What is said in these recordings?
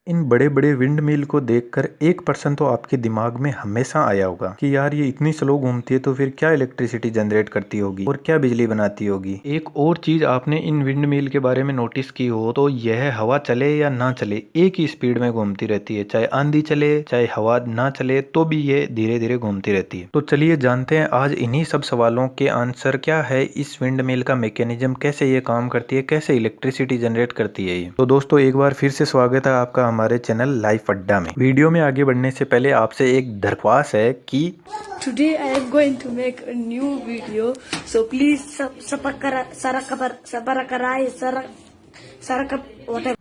इन बड़े बड़े wind mill को देखकर 1% तो आपके दिमाग में हमेशा आया होगा कि यार ये इतनी स्लो घूमती है तो फिर क्या इलेक्ट्रिसिटी जनरेट करती होगी और क्या बिजली बनाती होगी। एक और चीज आपने इन विंड मिल के बारे में नोटिस की हो तो यह हवा चले या ना चले एक ही स्पीड में घूमती रहती है, चाहे आंधी चले चाहे हवा ना चले तो भी ये धीरे धीरे घूमती रहती है। तो चलिए जानते हैं आज इन्हीं सब सवालों के आंसर, क्या है इस विंड मिल का मैकेनिज्म, कैसे ये काम करती है, कैसे इलेक्ट्रिसिटी जनरेट करती है ये। तो दोस्तों एक बार फिर से स्वागत है आपका हमारे चैनल लाइफ अड्डा में। वीडियो में आगे बढ़ने से पहले आपसे एक दरख्वास्त है कि Today I am going to make a new video, so please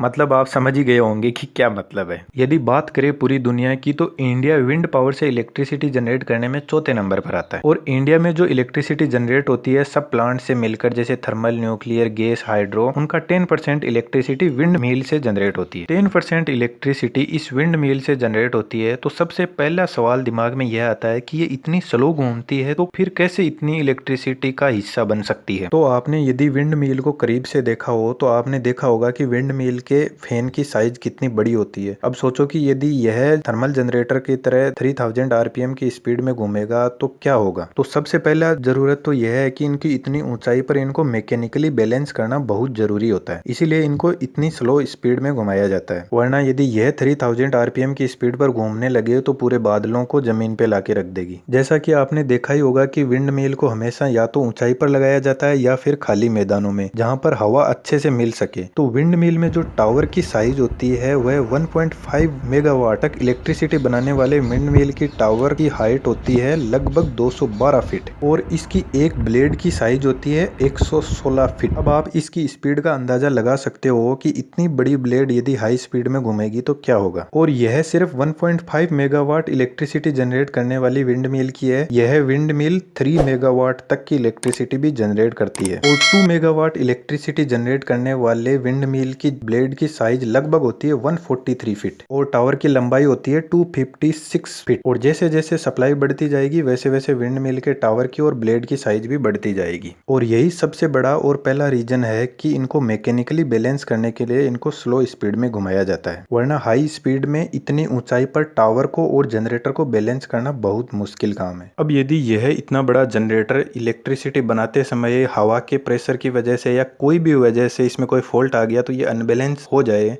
मतलब आप समझ ही गए होंगे कि क्या मतलब है। यदि बात करें पूरी दुनिया की तो इंडिया विंड पावर से इलेक्ट्रिसिटी जनरेट करने में चौथे नंबर पर आता है। और इंडिया में जो इलेक्ट्रिसिटी जनरेट होती है सब प्लांट से मिलकर, जैसे थर्मल, न्यूक्लियर, गैस, हाइड्रो, उनका 10% इलेक्ट्रिसिटी विंड मिल से जनरेट होती है। 10% इलेक्ट्रिसिटी इस विंड मिल से जनरेट होती है तो सबसे पहला सवाल दिमाग में यह आता है कि ये इतनी स्लो घूमती है तो फिर कैसे इतनी इलेक्ट्रिसिटी का हिस्सा बन सकती है। तो आपने यदि विंड मिल को करीब से देखा हो तो आपने देखा होगा कि विंड मिल के फैन की साइज कितनी बड़ी होती है। अब सोचो कि यदि यह थर्मल जनरेटर की तरह 3000 आरपीएम की स्पीड में घूमेगा तो क्या होगा। तो सबसे पहला जरूरत तो यह है कि इनकी इतनी ऊंचाई पर इनको मैकेनिकली बैलेंस करना बहुत जरूरी होता है, इसीलिए इनको इतनी स्लो स्पीड में घुमाया जाता है। वरना यदि यह 3000 आरपीएम की स्पीड पर घूमने लगे तो पूरे बादलों को जमीन पे लाके रख देगी। जैसा कि आपने देखा ही होगा कि विंड मिल को हमेशा या तो ऊंचाई पर लगाया जाता है या फिर खाली मैदानों में जहां पर हवा अच्छे से मिल सके। तो विंड मिल में जो टावर की साइज होती है वह 1.5 मेगावाट तक इलेक्ट्रिसिटी बनाने वाले विंड मिल की टावर की हाइट होती है लगभग 212 फीट और इसकी एक ब्लेड की साइज होती है 116 फीट। अब आप इसकी स्पीड का अंदाजा लगा सकते हो कि इतनी बड़ी ब्लेड यदि हाई स्पीड में घूमेगी तो क्या होगा। और यह सिर्फ 1.5 मेगावाट इलेक्ट्रिसिटी जनरेट करने वाली विंड मिल की है, यह विंड मिल 3 मेगावाट तक की इलेक्ट्रिसिटी भी जनरेट करती है। और 2 मेगावाट इलेक्ट्रिसिटी जनरेट करने वाले विंड मिल की ब्लेड की साइज लगभग होती है 143 फीट और टावर की लंबाई होती है 256 फीट। और जैसे जैसे सप्लाई बढ़ती जाएगी वैसे वैसे विंड मिल के टावर की और ब्लेड की साइज भी बढ़ती जाएगी। और यही सबसे बड़ा और पहला रीजन है कि इनको मैकेनिकली बैलेंस करने के लिए इनको स्लो स्पीड में घुमाया जाता है, वरना हाई स्पीड में इतनी ऊंचाई पर टावर को और जनरेटर को बैलेंस करना बहुत मुश्किल काम है। अब यदि यह इतना बड़ा जनरेटर इलेक्ट्रिसिटी बनाते समय हवा के प्रेशर की वजह से या कोई भी वजह से इसमें कोई फॉल्ट आ गया तो ये अनबैलेंस हो जाए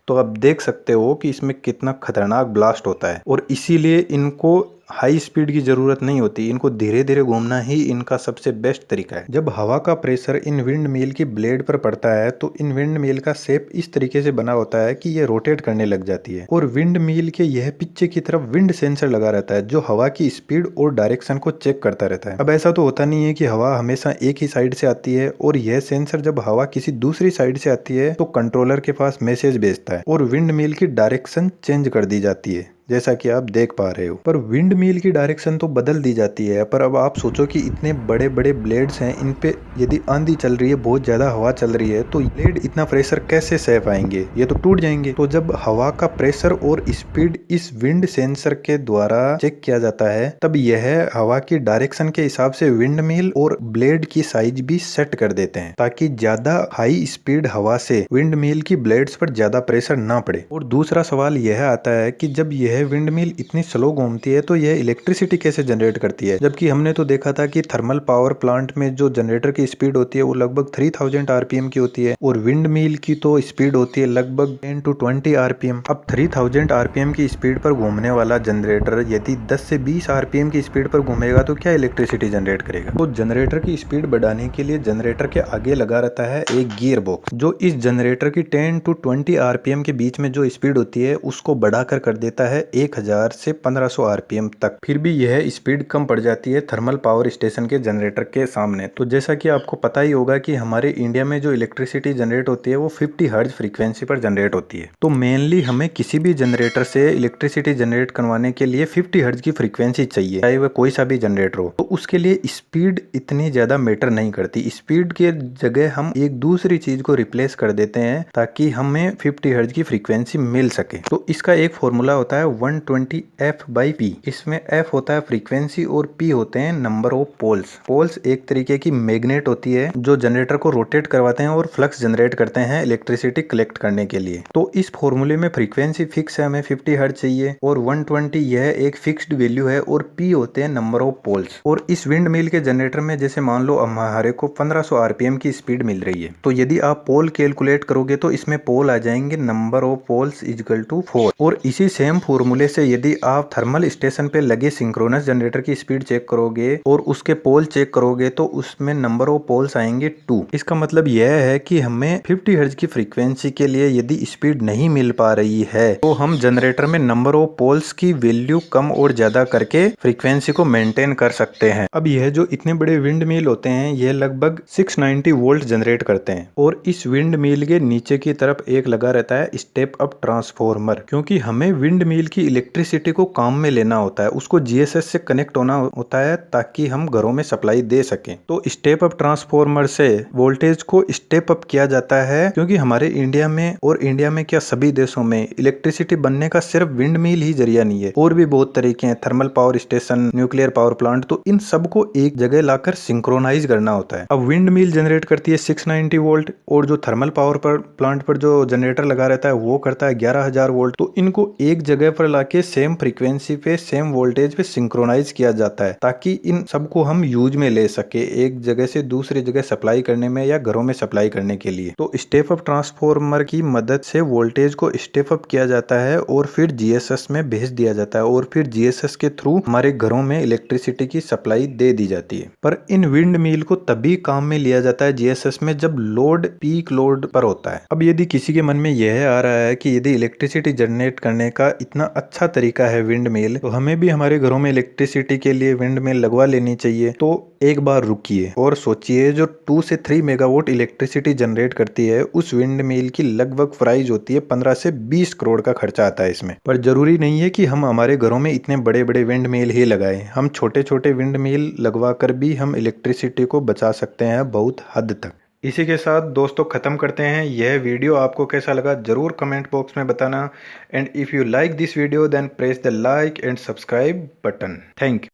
तो आप देख सकते हो कि इसमें कितना खतरनाक ब्लास्ट होता है। और इसीलिए इनको हाई स्पीड की जरूरत नहीं होती, इनको धीरे धीरे घूमना ही इनका सबसे बेस्ट तरीका है। जब हवा का प्रेशर इन विंड मिल की ब्लेड पर पड़ता है तो इन विंड मिल का शेप इस तरीके से बना होता है कि ये रोटेट करने लग जाती है और विंड मिल के यह पीछे की तरफ विंड सेंसर लगा रहता है जो हवा की स्पीड और डायरेक्शन को चेक करता रहता है। अब ऐसा तो होता नहीं है कि हवा हमेशा एक ही साइड से आती है, और यह सेंसर जब हवा किसी दूसरी साइड से आती है तो कंट्रोलर के पास मैसेज भेजता है और विंड मिल की डायरेक्शन चेंज कर दी जाती है, जैसा कि आप देख पा रहे हो। पर विंड मिल की डायरेक्शन तो बदल दी जाती है, पर अब आप सोचो कि इतने बड़े बड़े ब्लेड्स हैं, इन पे यदि आंधी चल रही है, बहुत ज्यादा हवा चल रही है तो ब्लेड इतना प्रेशर कैसे सह पाएंगे, ये तो टूट जाएंगे। तो जब हवा का प्रेशर और स्पीड इस विंड सेंसर के द्वारा चेक किया जाता है तब यह हवा की डायरेक्शन के हिसाब से विंड मिल और ब्लेड की साइज भी सेट कर देते हैं ताकि ज्यादा हाई स्पीड हवा से विंड मिल की ब्लेड्स पर ज्यादा प्रेशर ना पड़े। और दूसरा सवाल यह आता है कि जब यह विंड मिल इतनी स्लो घूमती है तो यह इलेक्ट्रिसिटी कैसे जनरेट करती है, जबकि हमने तो देखा था कि थर्मल पावर प्लांट में जो जनरेटर की स्पीड होती है वो लगभग 3000 आरपीएम की होती है और विंड मिल की तो स्पीड होती है लगभग 10 to 20 आरपीएम। अब 3000 आरपीएम की स्पीड पर घूमने वाला जनरेटर यदि 10 से 20 आरपीएम की स्पीड पर घूमेगा तो क्या इलेक्ट्रिसिटी जनरेट करेगा। तो जनरेटर की स्पीड बढ़ाने के लिए जनरेटर के आगे लगा रहता है एक गियर बॉक्स जो इस जनरेटर की 10 to 20 आरपीएम के बीच में जो स्पीड होती है उसको बढ़ाकर कर देता है 1000 से 1500 आरपीएम तक। फिर भी यह स्पीड कम पड़ जाती है थर्मल पावर स्टेशन के जनरेटर के सामने। तो जैसा कि आपको पता ही होगा कि हमारे इंडिया में जो इलेक्ट्रिसिटी जनरेट होती है वो 50 हर्ट्ज फ्रीक्वेंसी पर जनरेट होती है। तो मेनली हमें किसी भी जनरेटर से इलेक्ट्रिसिटी जनरेट करवाने के लिए 50 हर्ट्ज की फ्रीक्वेंसी चाहिए, चाहे वह कोई सा भी जनरेटर हो। तो उसके लिए स्पीड इतनी ज्यादा मैटर नहीं करती, स्पीड के जगह हम एक दूसरी चीज को रिप्लेस कर देते हैं ताकि हमें 50 हर्ट्ज की फ्रीक्वेंसी मिल सके। तो इसका एक फॉर्मूला होता है 120F/P। इसमें F होता है फ्रीक्वेंसी और P होते हैं नंबर ऑफ पोल्स। पोल्स एक तरीके की मैग्नेट होती है जो जनरेटर को रोटेट करवाते हैं और फ्लक्स जनरेट करते हैं इलेक्ट्रिसिटी कलेक्ट करने के लिए। तो इस फॉर्मूले में फ्रीक्वेंसी फिक्स है, हमें 50 हर्ट्ज चाहिए और 120 यह एक फिक्स्ड वैल्यू है और P होते हैं नंबर ऑफ पोल्स। और इस विंड मिल के जनरेटर में जैसे मान लो हमारे को 1500 RPM की स्पीड मिल रही है, तो यदि आप पोल कैलकुलेट करोगे तो इसमें पोल आ जाएंगे number of poles equal to 4। और इसी सेम फॉर्मूले से यदि आप थर्मल स्टेशन पे लगे सिंक्रोनस जनरेटर की स्पीड चेक करोगे और उसके पोल चेक करोगे तो उसमें नंबर ऑफ पोल्स आएंगे 2। इसका मतलब यह है कि हमें 50 हर्ट्ज की फ्रीक्वेंसी के लिए यदि स्पीड नहीं मिल पा रही है तो हम जनरेटर में नंबर ऑफ पोल्स की वैल्यू कम और ज्यादा करके फ्रीक्वेंसी को मेंटेन कर सकते हैं। अब यह जो इतने बड़े विंड मिल होते हैं यह लगभग 690 वोल्ट जनरेट करते हैं और इस विंड मिल के नीचे की तरफ एक लगा रहता है स्टेप अप ट्रांसफॉर्मर, क्योंकि हमें विंड मिल की इलेक्ट्रिसिटी को काम में लेना होता है, उसको GSS से कनेक्ट होना होता है ताकि हम घरों में सप्लाई दे सकें। तो स्टेप अप ट्रांसफॉर्मर से वोल्टेज को स्टेप अप किया जाता है, क्योंकि हमारे इंडिया में और इंडिया में क्या सभी देशों में इलेक्ट्रिसिटी बनने का सिर्फ विंड मिल ही जरिया नहीं है, और भी बहुत तरीके हैं, thermal power station, nuclear power plant. तो इन सबको एक जगह लाकर सिंक्रोनाइज करना होता है। अब विंड मिल जनरेट करती है 690 वोल्ट और जो थर्मल पावर प्लांट पर जो जनरेटर लगा रहता है वो करता है 11,000 वोल्ट। तो इनको एक जगह पर लाके सेम फ्रीक्वेंसी पे सेम वोल्टेज पे सिंक्रोनाइज किया जाता है ताकि इन सबको हम यूज में ले सके एक जगह से दूसरी जगह सप्लाई करने में या घरों में सप्लाई करने के लिए। तो स्टेप अप ट्रांसफॉर्मर की मदद से वोल्टेज को स्टेप अप किया जाता है और फिर GSS में भेज दिया जाता है और फिर GSS के थ्रू हमारे घरों में इलेक्ट्रिसिटी की सप्लाई दे दी जाती है। पर इन विंड मिल को तभी काम में लिया जाता है GSS में जब लोड पीक लोड पर होता है। अब यदि किसी के मन में यह आ रहा है कि यदि इलेक्ट्रिसिटी जनरेट करने का इतना अच्छा तरीका है विंड मिल, तो हमें भी हमारे घरों में इलेक्ट्रिसिटी के लिए विंड मिल लगवा लेनी चाहिए। तो एक बार रुकिए और सोचिए, जो 2 से 3 मेगावाट इलेक्ट्रिसिटी जनरेट करती है उस विंड मिल की लगभग प्राइस होती है 15 से 20 करोड़ का खर्चा आता है इसमें। पर जरूरी नहीं है कि हम हमारे घरों में इतने बड़े बड़े विंड मिल ही लगाएं, हम छोटे छोटे विंड मिल लगवा कर भी हम इलेक्ट्रिसिटी को बचा सकते हैं बहुत हद तक। इसी के साथ दोस्तों खत्म करते हैं। यह वीडियो आपको कैसा लगा जरूर कमेंट बॉक्स में बताना, and if you like this video then press the like and subscribe button. Thank you.